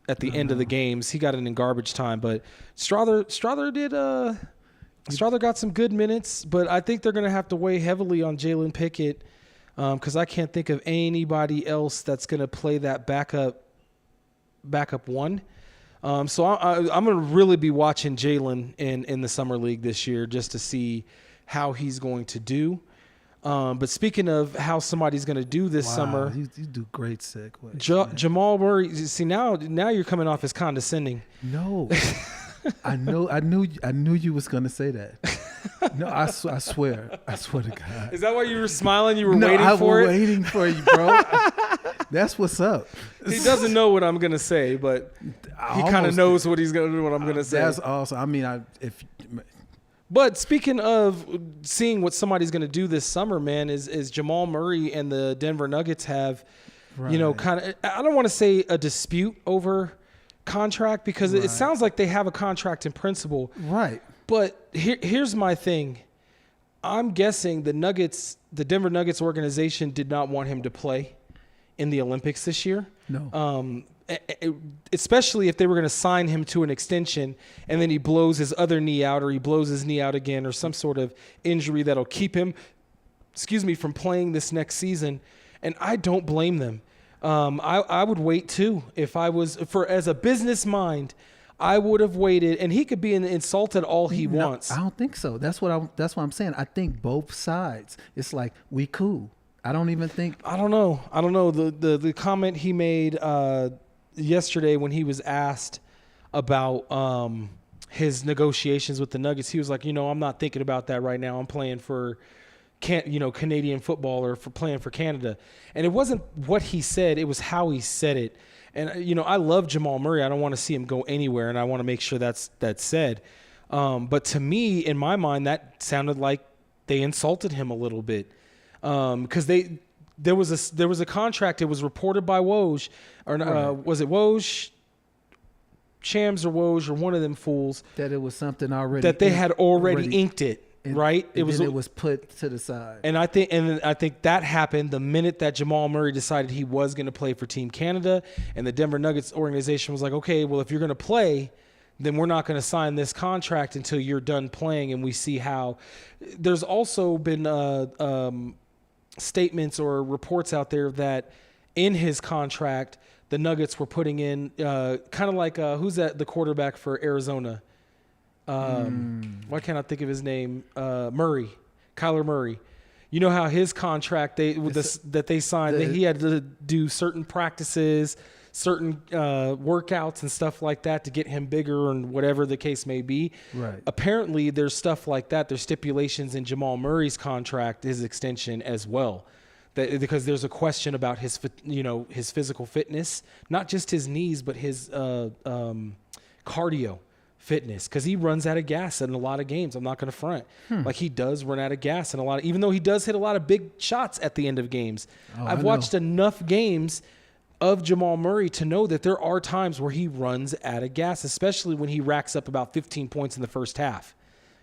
at the end of the games. He got in garbage time, but Strother did. Strother got some good minutes, but I think they're going to have to weigh heavily on Jalen Pickett because I can't think of anybody else that's going to play that backup one. So I'm going to really be watching Jalen in the summer league this year just to see how he's going to do. But speaking of how somebody's going to do this summer, you do great segue. Jamal Murray. See now you're coming off as condescending. No, I knew you was going to say that. No, I swear to God. Is that why you were smiling? You were waiting for it? I was waiting for you, bro. That's what's up. He doesn't know what I'm going to say, but he kind of knows what I'm going to say. That's awesome. I mean, But speaking of seeing what somebody's going to do this summer, man, is Jamal Murray and the Denver Nuggets have, kind of, I don't want to say a dispute over contract because it sounds like they have a contract in principle. Right. But here's my thing. I'm guessing the Denver Nuggets organization did not want him to play in the Olympics this year. No. Especially if they were going to sign him to an extension and then he blows his other knee out or he blows his knee out again or some sort of injury that'll keep him, from playing this next season. And I don't blame them. I would wait too. If I was as a business mind, I would have waited, and he could be insulted all he wants. I don't think so. That's what I'm saying. I think both sides. It's like we cool. I don't even think. I don't know. The comment he made yesterday when he was asked about his negotiations with the Nuggets, he was like, I'm not thinking about that right now. I'm playing for Canadian football or for playing for Canada. And it wasn't what he said, it was how he said it. And, I love Jamal Murray. I don't want to see him go anywhere, and I want to make sure that's said. But to me, in my mind, that sounded like they insulted him a little bit. Because there was a contract. It was reported by Woj, or was it Woj, Shams or Woj, or one of them fools that it was something already that they had already inked it. Right, it was put to the side, and I think that happened the minute that Jamal Murray decided he was going to play for Team Canada, and the Denver Nuggets organization was like, okay, well, if you're going to play, then we're not going to sign this contract until you're done playing, and we see how. There's also been statements or reports out there that in his contract, the Nuggets were putting in kind of like who's that? The quarterback for Arizona. Why can't I think of his name? Kyler Murray. You know how his contract that they signed, that he had to do certain practices, certain workouts and stuff like that to get him bigger and whatever the case may be. Right. Apparently, there's stuff like that. There's stipulations in Jamal Murray's contract, his extension as well. Because there's a question about his physical fitness, not just his knees, but his cardio fitness, because he runs out of gas in a lot of games. I'm not going to front. Like, he does run out of gas in a lot of, even though he does hit a lot of big shots at the end of games. I've watched enough games of Jamal Murray to know that there are times where he runs out of gas, especially when he racks up about 15 points in the first half.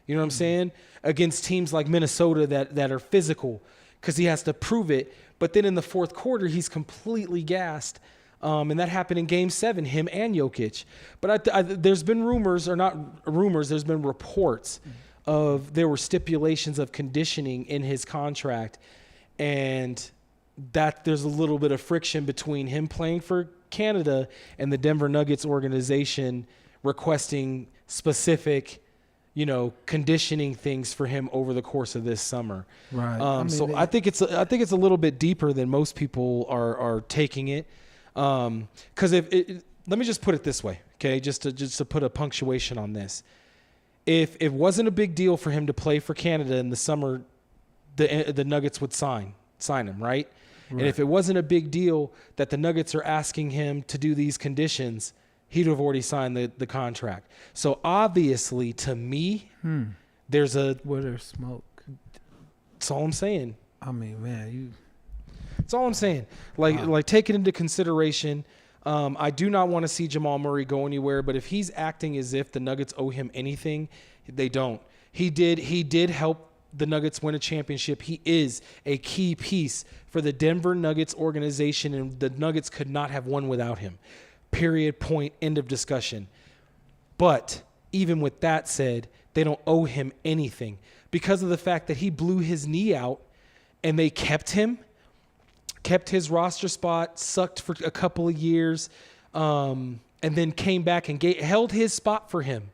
You know what I'm saying? Against teams like Minnesota that are physical, because he has to prove it. But then in the fourth quarter, he's completely gassed. And that happened in Game 7, him and Jokic. But there's been rumors, or not rumors, there's been reports of there were stipulations of conditioning in his contract, and that there's a little bit of friction between him playing for Canada and the Denver Nuggets organization requesting specific, conditioning things for him over the course of this summer. Right. I think it's a little bit deeper than most people are taking it. Because let me just put it this way, okay? Just to put a punctuation on this. If it wasn't a big deal for him to play for Canada in the summer, the Nuggets would sign him, right? And if it wasn't a big deal that the Nuggets are asking him to do these conditions, he'd have already signed the contract. So obviously, to me, there's where there's smoke. That's all I'm saying. I mean, man, That's all I'm saying. Like take it into consideration. I do not want to see Jamal Murray go anywhere, but if he's acting as if the Nuggets owe him anything, they don't. He did help the Nuggets win a championship. He is a key piece for the Denver Nuggets organization, and the Nuggets could not have won without him. Period, point, end of discussion. But even with that said, they don't owe him anything because of the fact that he blew his knee out and they kept him, kept his roster spot, sucked for a couple of years, and then came back and held his spot for him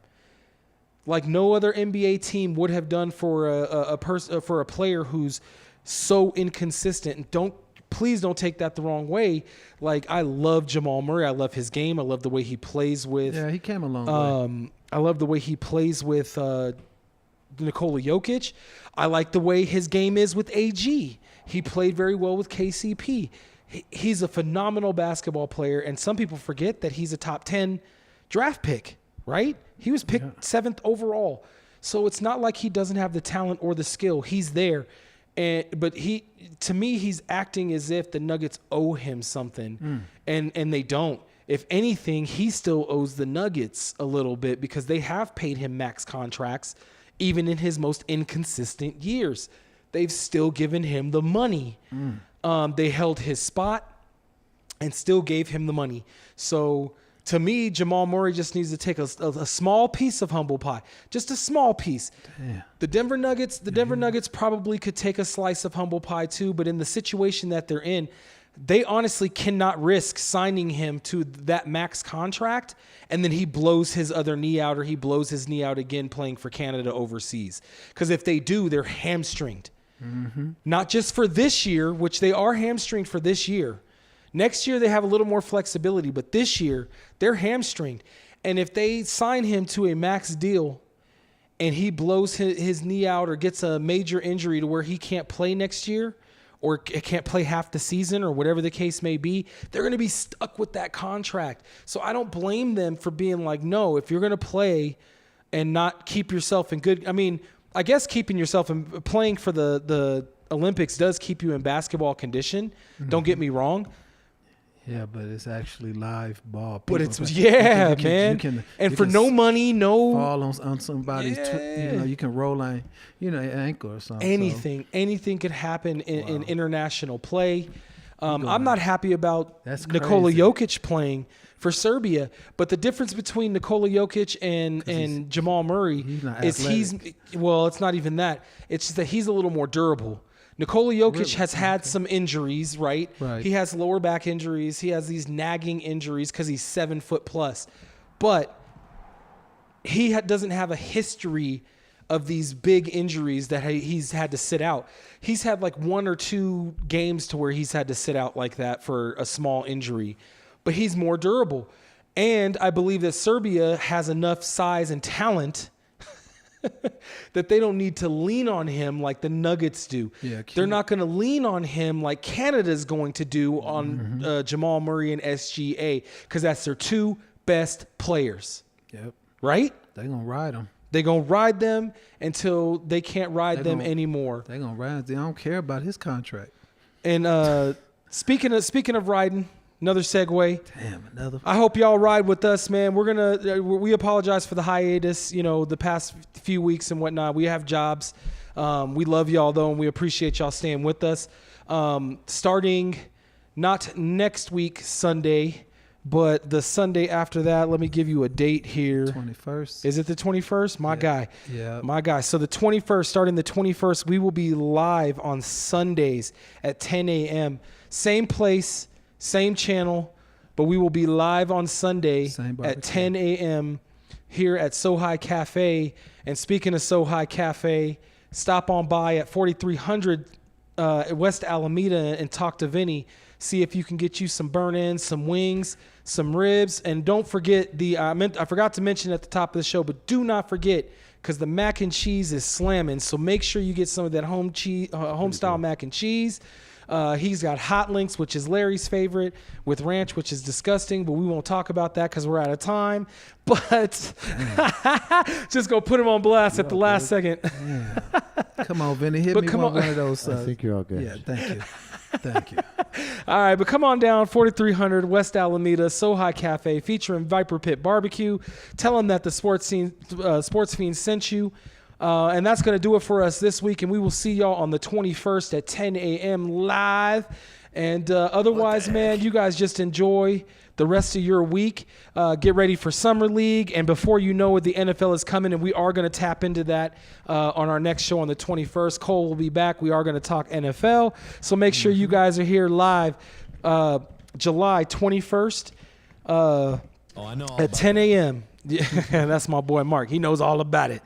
like no other NBA team would have done for a player who's so inconsistent. And please don't take that the wrong way. Like, I love Jamal Murray. I love his game. I love the way he plays with. Yeah, he came a long way. I love the way he plays with Nikola Jokic. I like the way his game is with AG. He played very well with KCP. He's a phenomenal basketball player, and some people forget that he's a top 10 draft pick, right? He was picked 7th overall. So it's not like he doesn't have the talent or the skill. He's there. But to me, he's acting as if the Nuggets owe him something, and they don't. If anything, he still owes the Nuggets a little bit because they have paid him max contracts, even in his most inconsistent years. They've still given him the money. They held his spot and still gave him the money. So to me, Jamal Murray just needs to take a small piece of humble pie, just a small piece. Damn. The Denver Nuggets probably could take a slice of humble pie too, but in the situation that they're in, they honestly cannot risk signing him to that max contract and then he blows his other knee out or he blows his knee out again playing for Canada overseas. Because if they do, they're hamstringed. Not just for this year, which they are hamstringed for this year. Next year, they have a little more flexibility, but this year, they're hamstringed. And if they sign him to a max deal and he blows his knee out or gets a major injury to where he can't play next year or can't play half the season or whatever the case may be, they're going to be stuck with that contract. So I don't blame them for being like, no, if you're going to play and not keep yourself in good – I mean, I guess keeping yourself and playing for the Olympics does keep you in basketball condition. Don't get me wrong. Yeah, but it's actually live ball. But People it's man. And for no money, no fall on somebody's. You can roll on, an ankle or something. Anything could happen in international play. I'm not happy about Nikola crazy. Jokic playing for Serbia, but the difference between Nikola Jokic and Jamal Murray is it's not even that. It's just that he's a little more durable. Nikola Jokic has had some injuries, right? He has lower back injuries. He has these nagging injuries because he's 7 foot plus. But he doesn't have a history of these big injuries that he's had to sit out. He's had like 1 or 2 games to where he's had to sit out like that for a small injury. But he's more durable. And I believe that Serbia has enough size and talent that they don't need to lean on him like the Nuggets do. They're not going to lean on him like Canada's going to do on Jamal Murray and SGA because that's their 2 best players. Yep. Right? They're going to ride them. They're going to ride them until they can't ride them anymore. They're going to ride. They don't care about his contract. And speaking of riding, another segue. Damn, another. I hope y'all ride with us, man. We apologize for the hiatus, the past few weeks and whatnot. We have jobs. We love y'all though, and we appreciate y'all staying with us. Starting not next week Sunday, but the Sunday after that. Let me give you a date here. 21st. Is it the 21st? My guy. Yeah. My guy. So the 21st, starting the 21st, we will be live on Sundays at 10 a.m. Same place. Same channel, but we will be live on Sunday at 10 a.m. here at Sohai Cafe. And speaking of Sohai Cafe, stop on by at 4300 West Alameda and talk to Vinny. See if you can get you some burn-ins, some wings, some ribs. And don't forget I forgot to mention at the top of the show, but do not forget because the mac and cheese is slamming. So make sure you get some of that home-style mac and cheese. He's got hot links, which is Larry's favorite, with ranch, which is disgusting, but we won't talk about that because we're out of time. But just go put him on blast at the last second. Come on, Vinny, hit me one of those. I think you're all good. Yeah, thank you. Thank you. All right, but come on down, 4300 West Alameda, Sohai Cafe, featuring Viper Pit Barbecue. Tell them that the Sportz Phenz sent you. And that's going to do it for us this week, and we will see y'all on the 21st at 10 a.m. live. And otherwise, man, you guys just enjoy the rest of your week. Get ready for Summer League. And before you know it, the NFL is coming, and we are going to tap into that on our next show on the 21st. Cole will be back. We are going to talk NFL. So make sure you guys are here live July 21st at 10 a.m. Yeah, that's my boy Mark. He knows all about it.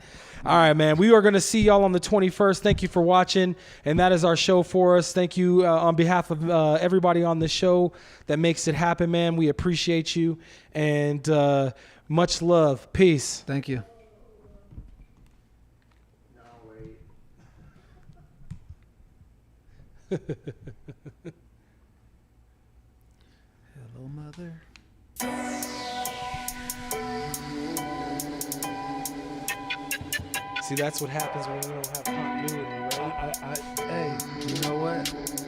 All right, man. We are going to see y'all on the 21st. Thank you for watching, and that is our show for us. Thank you on behalf of everybody on the show that makes it happen, man. We appreciate you, and much love. Peace. Thank you. Hello, mother. See, that's what happens when we don't have continuity, right? Hey, you know what?